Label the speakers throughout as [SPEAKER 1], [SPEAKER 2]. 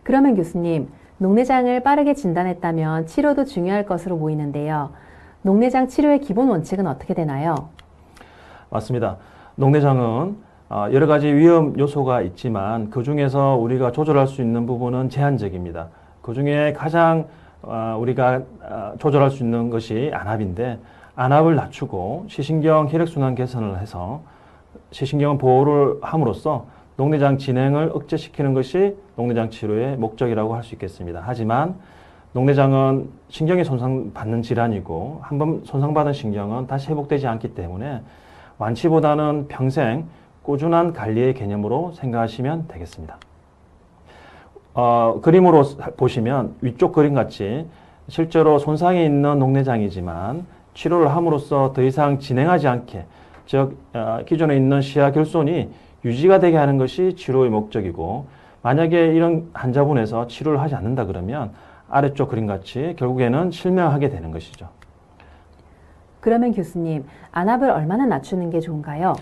[SPEAKER 1] 그러면 교수님, 녹내장을 빠르게 진단했다면 치료도 중요할 것으로 보이는데요. 녹내장 치료의 기본 원칙은 어떻게 되나요?
[SPEAKER 2] 맞습니다. 녹내장은 여러 가지 위험 요소가 있지만 그 중에서 우리가 조절할 수 있는 부분은 제한적입니다. 그 중에 가장 우리가 조절할 수 있는 것이 안압인데, 안압을 낮추고 시신경 혈액순환 개선을 해서 시신경 보호를 함으로써 녹내장 진행을 억제시키는 것이 녹내장 치료의 목적이라고 할 수 있겠습니다. 하지만 녹내장은 신경이 손상받는 질환이고, 한번 손상받은 신경은 다시 회복되지 않기 때문에 완치보다는 평생 꾸준한 관리의 개념으로 생각하시면 되겠습니다. 그림으로 보시면 위쪽 그림같이 실제로 손상이 있는 녹내장이지만 치료를 함으로써 더 이상 진행하지 않게, 즉 기존에 있는 시야 결손이 유지가 되게 하는 것이 치료의 목적이고, 만약에 이런 환자분에서 치료를 하지 않는다 그러면 아래쪽 그림같이 결국에는 실명하게 되는 것이죠.
[SPEAKER 1] 그러면 교수님, 안압을 얼마나 낮추는 게 좋은가요?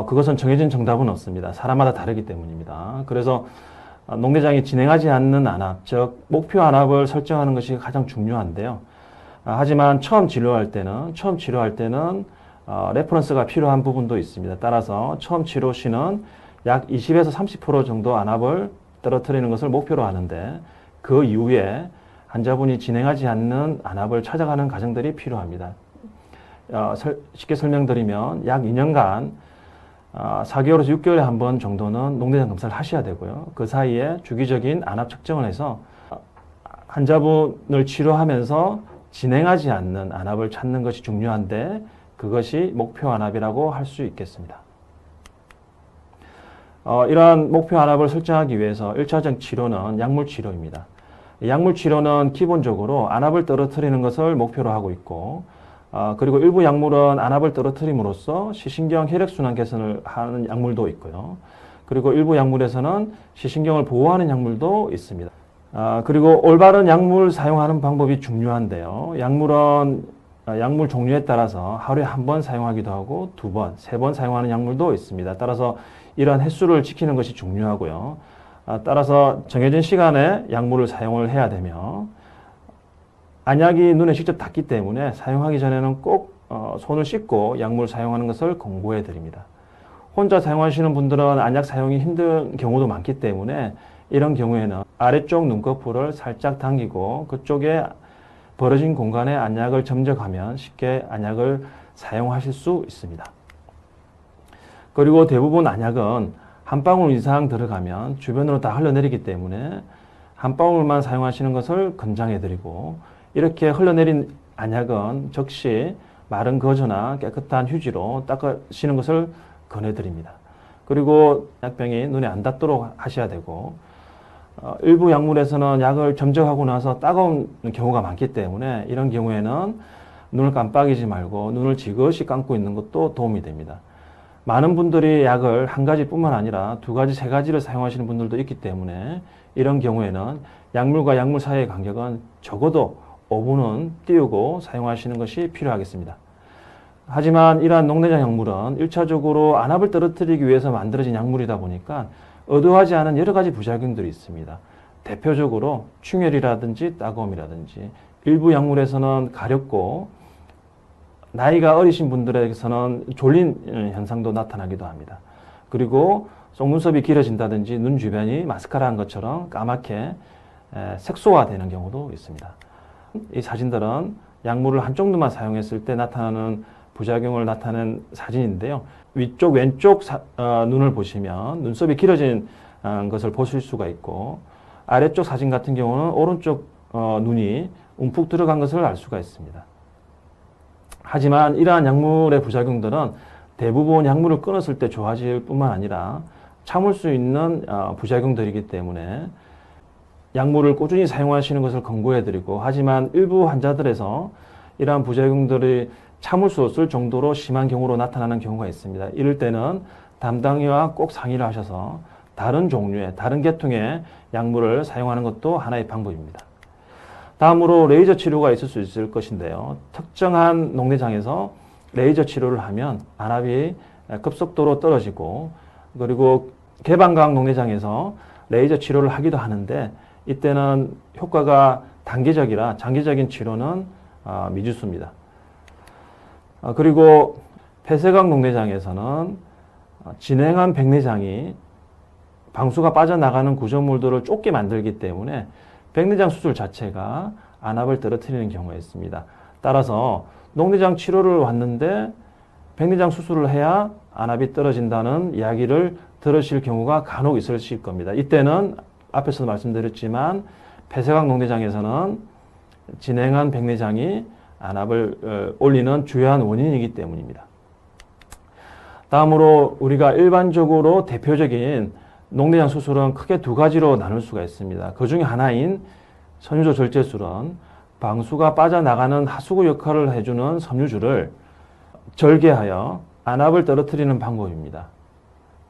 [SPEAKER 2] 그것은 정해진 정답은 없습니다. 사람마다 다르기 때문입니다. 그래서 녹내장이 진행하지 않는 안압, 즉 목표 안압을 설정하는 것이 가장 중요한데요. 하지만 처음 치료할 때는 레퍼런스가 필요한 부분도 있습니다. 따라서 처음 치료 시는 약 20에서 30% 정도 안압을 떨어뜨리는 것을 목표로 하는데, 그 이후에 환자분이 진행하지 않는 안압을 찾아가는 과정들이 필요합니다. 쉽게 설명드리면 약 2년간 4개월에서 6개월에 한 번 정도는 녹내장 검사를 하셔야 되고요. 그 사이에 주기적인 안압 측정을 해서 환자분을 치료하면서 진행하지 않는 안압을 찾는 것이 중요한데, 그것이 목표 안압이라고 할 수 있겠습니다. 이러한 목표 안압을 설정하기 위해서 1차적 치료는 약물 치료입니다. 약물 치료는 기본적으로 안압을 떨어뜨리는 것을 목표로 하고 있고, 그리고 일부 약물은 안압을 떨어뜨림으로써 시신경 혈액순환 개선을 하는 약물도 있고요. 그리고 일부 약물에서는 시신경을 보호하는 약물도 있습니다. 그리고 올바른 약물 사용하는 방법이 중요한데요. 약물 종류에 따라서 하루에 한 번 사용하기도 하고 2번, 3번 사용하는 약물도 있습니다. 따라서 이러한 횟수를 지키는 것이 중요하고요. 따라서 정해진 시간에 약물을 사용을 해야 되며, 안약이 눈에 직접 닿기 때문에 사용하기 전에는 꼭 손을 씻고 약물 사용하는 것을 권고해 드립니다. 혼자 사용하시는 분들은 안약 사용이 힘든 경우도 많기 때문에 이런 경우에는 아래쪽 눈꺼풀을 살짝 당기고 그쪽에 벌어진 공간에 안약을 점적하면 쉽게 안약을 사용하실 수 있습니다. 그리고 대부분 안약은 한 방울 이상 들어가면 주변으로 다 흘러내리기 때문에 한 방울만 사용하시는 것을 권장해 드리고, 이렇게 흘러내린 안약은 즉시 마른 거즈나 깨끗한 휴지로 닦으시는 것을 권해드립니다. 그리고 약병이 눈에 안 닿도록 하셔야 되고, 일부 약물에서는 약을 점적하고 나서 따가운 경우가 많기 때문에 이런 경우에는 눈을 깜빡이지 말고 눈을 지그시 감고 있는 것도 도움이 됩니다. 많은 분들이 약을 한 가지뿐만 아니라 2가지, 3가지를 사용하시는 분들도 있기 때문에 이런 경우에는 약물과 약물 사이의 간격은 적어도 5분은 띄우고 사용하시는 것이 필요하겠습니다. 하지만 이러한 녹내장 약물은 1차적으로 안압을 떨어뜨리기 위해서 만들어진 약물이다 보니까 의도하지 않은 여러 가지 부작용들이 있습니다. 대표적으로 충혈이라든지 따가움이라든지, 일부 약물에서는 가렵고 나이가 어리신 분들에게서는 졸린 현상도 나타나기도 합니다. 그리고 속눈썹이 길어진다든지 눈 주변이 마스카라한 것처럼 까맣게 색소화되는 경우도 있습니다. 이 사진들은 약물을 한쪽 눈만 사용했을 때 나타나는 부작용을 나타낸 사진인데요. 위쪽 왼쪽 눈을 보시면 눈썹이 길어진 것을 보실 수가 있고, 아래쪽 사진 같은 경우는 오른쪽 눈이 움푹 들어간 것을 알 수가 있습니다. 하지만 이러한 약물의 부작용들은 대부분 약물을 끊었을 때 좋아질 뿐만 아니라 참을 수 있는 부작용들이기 때문에 약물을 꾸준히 사용하시는 것을 권고해드리고, 하지만 일부 환자들에서 이러한 부작용들이 참을 수 없을 정도로 심한 경우로 나타나는 경우가 있습니다. 이럴 때는 담당의와 꼭 상의를 하셔서 다른 종류의, 다른 계통의 약물을 사용하는 것도 하나의 방법입니다. 다음으로 레이저 치료가 있을 수 있을 것인데요. 특정한 녹내장에서 레이저 치료를 하면 안압이 급속도로 떨어지고, 그리고 개방광 녹내장에서 레이저 치료를 하기도 하는데 이때는 효과가 단기적이라 장기적인 치료는 미지수입니다. 그리고 폐쇄각 녹내장에서는 진행한 백내장이 방수가 빠져나가는 구조물들을 좁게 만들기 때문에 백내장 수술 자체가 안압을 떨어뜨리는 경우가 있습니다. 따라서 녹내장 치료를 왔는데 백내장 수술을 해야 안압이 떨어진다는 이야기를 들으실 경우가 간혹 있으실 겁니다. 이때는 앞에서도 말씀드렸지만 폐쇄각 녹내장에서는 진행한 백내장이 안압을 올리는 주요한 원인이기 때문입니다. 다음으로 우리가 일반적으로 대표적인 녹내장 수술은 크게 두 가지로 나눌 수가 있습니다. 그 중에 하나인 섬유조 절제술은 방수가 빠져나가는 하수구 역할을 해주는 섬유줄을 절개하여 안압을 떨어뜨리는 방법입니다.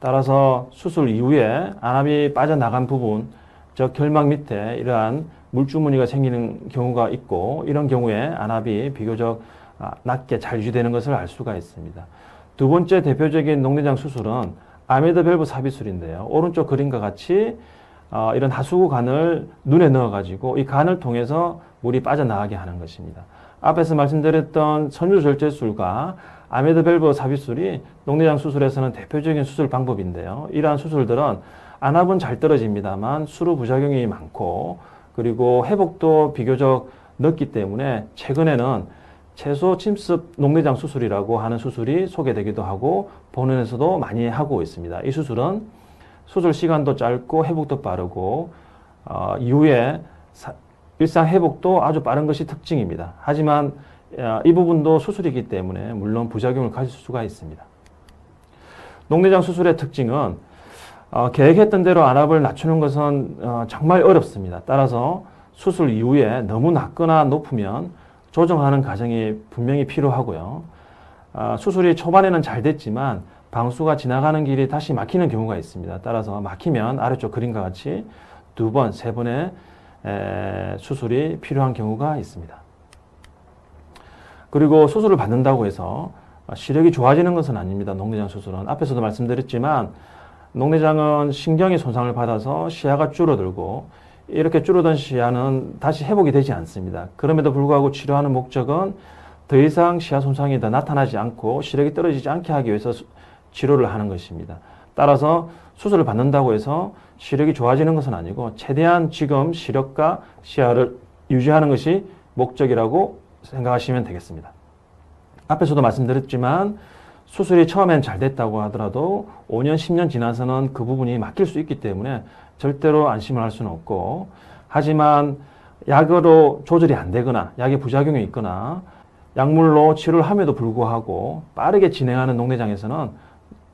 [SPEAKER 2] 따라서 수술 이후에 안압이 빠져나간 부분, 즉 결막 밑에 이러한 물주머니가 생기는 경우가 있고 이런 경우에 안압이 비교적 낮게 잘 유지되는 것을 알 수가 있습니다. 두 번째 대표적인 녹내장 수술은 아메드 밸브 삽입술인데요. 오른쪽 그림과 같이 이런 하수구 관을 눈에 넣어가지고 이 관을 통해서 물이 빠져나가게 하는 것입니다. 앞에서 말씀드렸던 섬유 절제술과 아메드 밸브 삽입술이 녹내장 수술에서는 대표적인 수술 방법인데요. 이러한 수술들은 안압은 잘 떨어집니다만 수루 부작용이 많고 그리고 회복도 비교적 늦기 때문에 최근에는 최소 침습 녹내장 수술이라고 하는 수술이 소개되기도 하고 본원에서도 많이 하고 있습니다. 이 수술은 수술 시간도 짧고 회복도 빠르고 이후에 일상 회복도 아주 빠른 것이 특징입니다. 하지만 이 부분도 수술이기 때문에 물론 부작용을 가질 수가 있습니다. 녹내장 수술의 특징은 계획했던 대로 안압을 낮추는 것은 정말 어렵습니다. 따라서 수술 이후에 너무 낮거나 높으면 조정하는 과정이 분명히 필요하고요. 수술이 초반에는 잘 됐지만 방수가 지나가는 길이 다시 막히는 경우가 있습니다. 따라서 막히면 아래쪽 그림과 같이 두 번, 세 번의 수술이 필요한 경우가 있습니다. 그리고 수술을 받는다고 해서 시력이 좋아지는 것은 아닙니다. 녹내장 수술은. 앞에서도 말씀드렸지만 녹내장은 신경이 손상을 받아서 시야가 줄어들고 이렇게 줄어든 시야는 다시 회복이 되지 않습니다. 그럼에도 불구하고 치료하는 목적은 더 이상 시야 손상이 더 나타나지 않고 시력이 떨어지지 않게 하기 위해서 치료를 하는 것입니다. 따라서 수술을 받는다고 해서 시력이 좋아지는 것은 아니고 최대한 지금 시력과 시야를 유지하는 것이 목적이라고 생각하시면 되겠습니다. 앞에서도 말씀드렸지만 수술이 처음엔 잘 됐다고 하더라도 5년, 10년 지나서는 그 부분이 막힐 수 있기 때문에 절대로 안심을 할 수는 없고 하지만 약으로 조절이 안 되거나 약의 부작용이 있거나 약물로 치료를 함에도 불구하고 빠르게 진행하는 녹내장에서는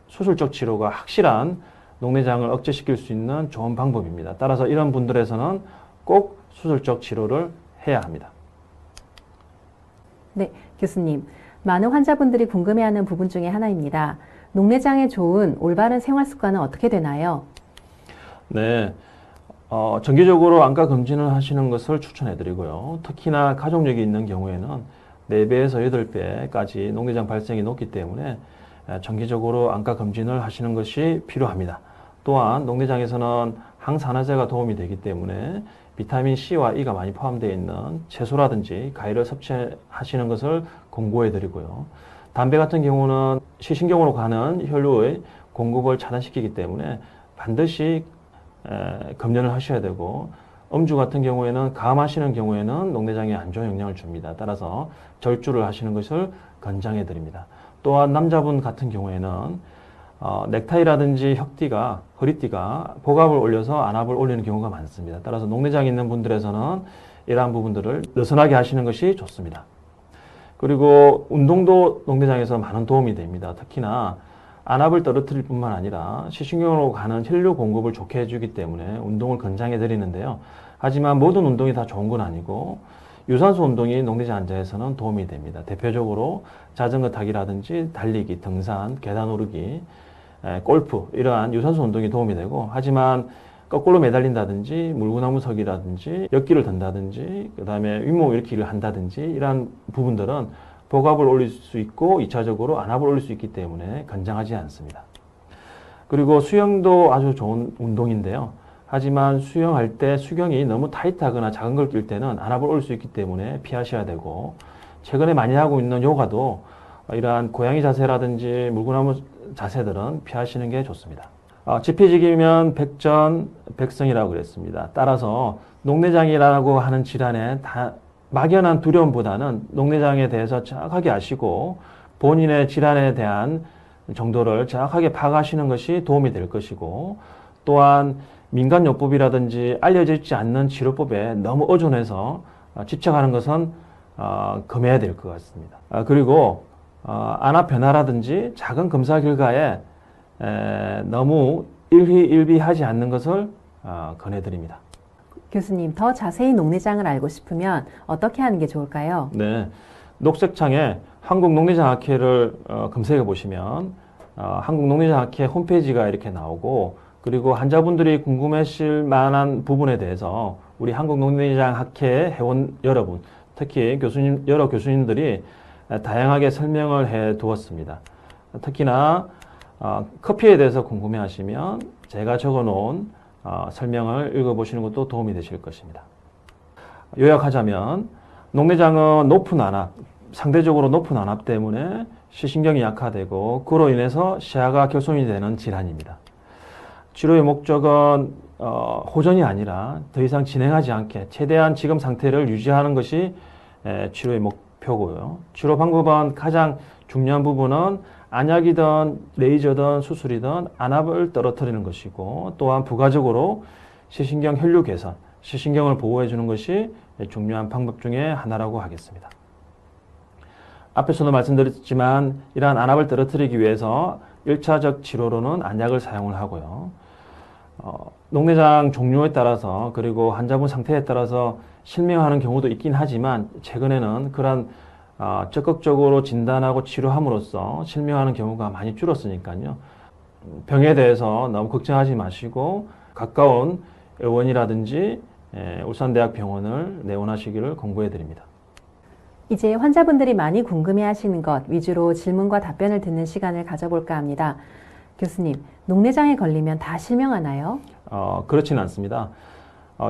[SPEAKER 2] 수술적 치료가 확실한 녹내장을 억제시킬 수 있는 좋은 방법입니다. 따라서 이런 분들에서는 꼭 수술적 치료를 해야 합니다.
[SPEAKER 1] 네, 교수님. 많은 환자분들이 궁금해하는 부분 중에 하나입니다. 녹내장에 좋은 올바른 생활 습관은 어떻게 되나요?
[SPEAKER 2] 네, 정기적으로 안과 검진을 하시는 것을 추천해 드리고요. 특히나 가족력이 있는 경우에는 4배에서 8배까지 녹내장 발생이 높기 때문에 정기적으로 안과 검진을 하시는 것이 필요합니다. 또한 녹내장에서는 항산화제가 도움이 되기 때문에 비타민 C와 E가 많이 포함되어 있는 채소라든지 과일을 섭취하시는 것을 권고해 드리고요. 담배 같은 경우는 시신경으로 가는 혈류의 공급을 차단시키기 때문에 반드시 검연을 하셔야 되고 음주 같은 경우에는 감하시는 경우에는 녹내장에 안 좋은 영향을 줍니다. 따라서 절주를 하시는 것을 권장해 드립니다. 또한 남자분 같은 경우에는 넥타이라든지 혁띠가, 허리띠가 복압을 올려서 안압을 올리는 경우가 많습니다. 따라서 녹내장이 있는 분들에서는 이러한 부분들을 느슨하게 하시는 것이 좋습니다. 그리고 운동도 녹내장에서 많은 도움이 됩니다. 특히나 안압을 떨어뜨릴 뿐만 아니라 시신경으로 가는 혈류 공급을 좋게 해주기 때문에 운동을 권장해 드리는데요. 하지만 모든 운동이 다 좋은 건 아니고 유산소 운동이 녹내장 환자에서는 도움이 됩니다. 대표적으로 자전거 타기라든지 달리기, 등산, 계단 오르기, 골프 이러한 유산소 운동이 도움이 되고 하지만 거꾸로 매달린다든지 물구나무 서기라든지 역기를 든다든지 그 다음에 윗몸 일으키기를 한다든지 이러한 부분들은 복압을 올릴 수 있고 2차적으로 안압을 올릴 수 있기 때문에 권장하지 않습니다. 그리고 수영도 아주 좋은 운동인데요. 하지만 수영할 때 수경이 너무 타이트하거나 작은 걸 낄 때는 안압을 올 수 있기 때문에 피하셔야 되고, 최근에 많이 하고 있는 요가도 이러한 고양이 자세라든지 물구나무 자세들은 피하시는 게 좋습니다. 지피지기면 백전백승이라고 그랬습니다. 따라서 녹내장이라고 하는 질환에 막연한 두려움보다는 녹내장에 대해서 정확하게 아시고 본인의 질환에 대한 정도를 정확하게 파악하시는 것이 도움이 될 것이고, 또한 민간요법이라든지 알려져 있지 않는 치료법에 너무 의존해서 집착하는 것은 금해야 될 것 같습니다. 그리고 안압 변화라든지 작은 검사 결과에 너무 일희일비하지 않는 것을 권해드립니다.
[SPEAKER 1] 교수님, 더 자세히 녹내장을 알고 싶으면 어떻게 하는 게 좋을까요?
[SPEAKER 2] 네, 녹색창에 한국녹내장학회를 검색해 보시면 한국녹내장학회 홈페이지가 이렇게 나오고, 그리고 환자분들이 궁금하실 만한 부분에 대해서 우리 한국녹내장학회 회원 여러분, 특히 여러 교수님들이 다양하게 설명을 해 두었습니다. 특히나 커피에 대해서 궁금해 하시면 제가 적어 놓은 설명을 읽어보시는 것도 도움이 되실 것입니다. 요약하자면 녹내장은 높은 안압, 상대적으로 높은 안압 때문에 시신경이 약화되고 그로 인해서 시야가 결손이 되는 질환입니다. 치료의 목적은 호전이 아니라 더 이상 진행하지 않게 최대한 지금 상태를 유지하는 것이 치료의 목표고요. 치료 방법은 가장 중요한 부분은 안약이든 레이저든 수술이든 안압을 떨어뜨리는 것이고, 또한 부가적으로 시신경 혈류 개선, 시신경을 보호해 주는 것이 중요한 방법 중에 하나라고 하겠습니다. 앞에서도 말씀드렸지만 이러한 안압을 떨어뜨리기 위해서 1차적 치료로는 안약을 사용을 하고요. 녹내장 종류에 따라서 그리고 환자분 상태에 따라서 실명하는 경우도 있긴 하지만 최근에는 그러한 적극적으로 진단하고 치료함으로써 실명하는 경우가 많이 줄었으니까요. 병에 대해서 너무 걱정하지 마시고 가까운 의원이라든지 울산대학병원을 내원하시기를 권고해 드립니다.
[SPEAKER 1] 이제 환자분들이 많이 궁금해하시는 것 위주로 질문과 답변을 듣는 시간을 가져볼까 합니다. 교수님, 녹내장에 걸리면 다 실명하나요?
[SPEAKER 2] 그렇지는 않습니다.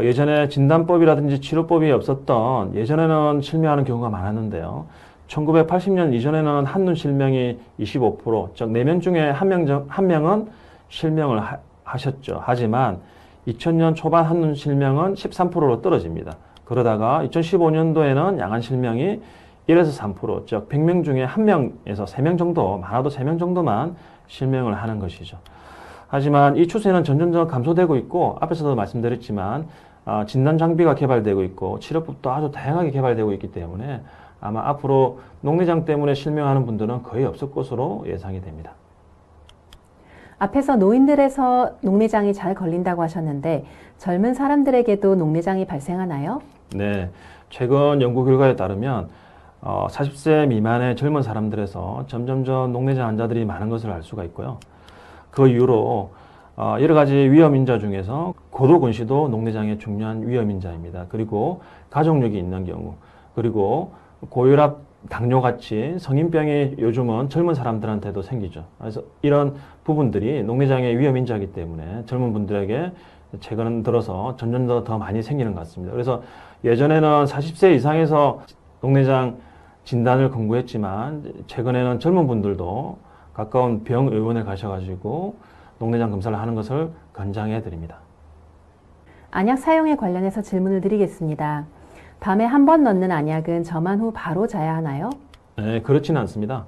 [SPEAKER 2] 예전에 진단법이라든지 치료법이 없었던 예전에는 실명하는 경우가 많았는데요. 1980년 이전에는 한눈 실명이 25%, 즉 4명 중에 1명은 실명을 하셨죠. 하지만 2000년 초반 한눈 실명은 13%로 떨어집니다. 그러다가 2015년도에는 양안 실명이 1에서 3%, 즉 100명 중에 1명에서 3명 정도, 많아도 3명 정도만 실명을 하는 것이죠. 하지만 이 추세는 점점 감소되고 있고, 앞에서도 말씀드렸지만 진단 장비가 개발되고 있고 치료법도 아주 다양하게 개발되고 있기 때문에 아마 앞으로 녹내장 때문에 실명하는 분들은 거의 없을 것으로 예상이 됩니다.
[SPEAKER 1] 앞에서 노인들에서 녹내장이 잘 걸린다고 하셨는데 젊은 사람들에게도 녹내장이 발생하나요?
[SPEAKER 2] 네, 최근 연구 결과에 따르면 40세 미만의 젊은 사람들에서 점점점 녹내장 환자들이 많은 것을 알 수가 있고요. 그 이후로 여러 가지 위험인자 중에서 고도근시도 녹내장의 중요한 위험인자입니다. 그리고 가족력이 있는 경우, 그리고 고혈압, 당뇨같이 성인병이 요즘은 젊은 사람들한테도 생기죠. 그래서 이런 부분들이 녹내장의 위험인자이기 때문에 젊은 분들에게 최근 들어서 점점 더 많이 생기는 것 같습니다. 그래서 예전에는 40세 이상에서 녹내장 진단을 권고했지만 최근에는 젊은 분들도 가까운 병의원에 가셔가지고 녹내장 검사를 하는 것을 권장해 드립니다.
[SPEAKER 1] 안약 사용에 관련해서 질문을 드리겠습니다. 밤에 한 번 넣는 안약은 점한 후 바로 자야 하나요?
[SPEAKER 2] 네, 그렇지는 않습니다.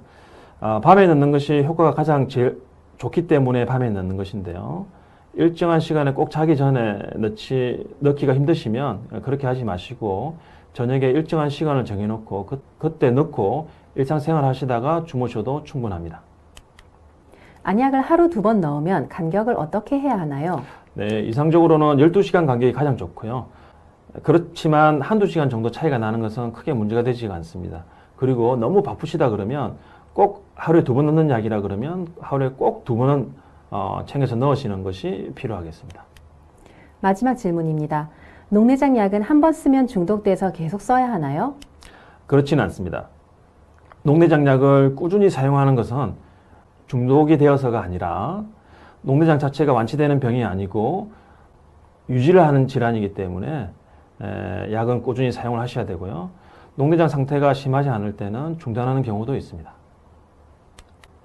[SPEAKER 2] 밤에 넣는 것이 효과가 가장 제일 좋기 때문에 밤에 넣는 것인데요. 일정한 시간에 꼭 자기 전에 넣기가 힘드시면 그렇게 하지 마시고 저녁에 일정한 시간을 정해놓고 그때 넣고 일상생활 하시다가 주무셔도 충분합니다.
[SPEAKER 1] 안약을 하루 2번 넣으면 간격을 어떻게 해야 하나요?
[SPEAKER 2] 네, 이상적으로는 12시간 간격이 가장 좋고요. 그렇지만 한두 시간 정도 차이가 나는 것은 크게 문제가 되지가 않습니다. 그리고 너무 바쁘시다 그러면 꼭 하루에 2번 넣는 약이라 그러면 하루에 꼭 2번은 챙겨서 넣으시는 것이 필요하겠습니다.
[SPEAKER 1] 마지막 질문입니다. 녹내장 약은 한 번 쓰면 중독돼서 계속 써야 하나요?
[SPEAKER 2] 그렇지는 않습니다. 녹내장 약을 꾸준히 사용하는 것은 중독이 되어서가 아니라 녹내장 자체가 완치되는 병이 아니고 유지를 하는 질환이기 때문에 약은 꾸준히 사용을 하셔야 되고요. 녹내장 상태가 심하지 않을 때는 중단하는 경우도 있습니다.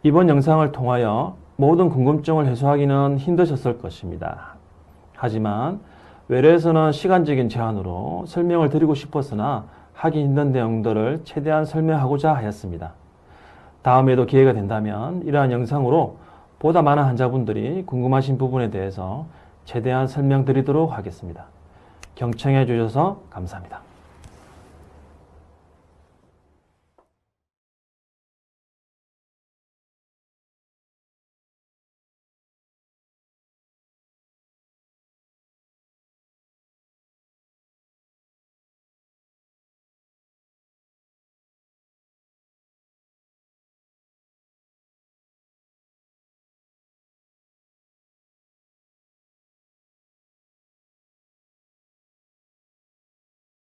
[SPEAKER 2] 이번 영상을 통하여 모든 궁금증을 해소하기는 힘드셨을 것입니다. 하지만 외래에서는 시간적인 제한으로 설명을 드리고 싶었으나 하기 힘든 내용들을 최대한 설명하고자 하였습니다. 다음에도 기회가 된다면 이러한 영상으로 보다 많은 환자분들이 궁금하신 부분에 대해서 최대한 설명드리도록 하겠습니다. 경청해 주셔서 감사합니다.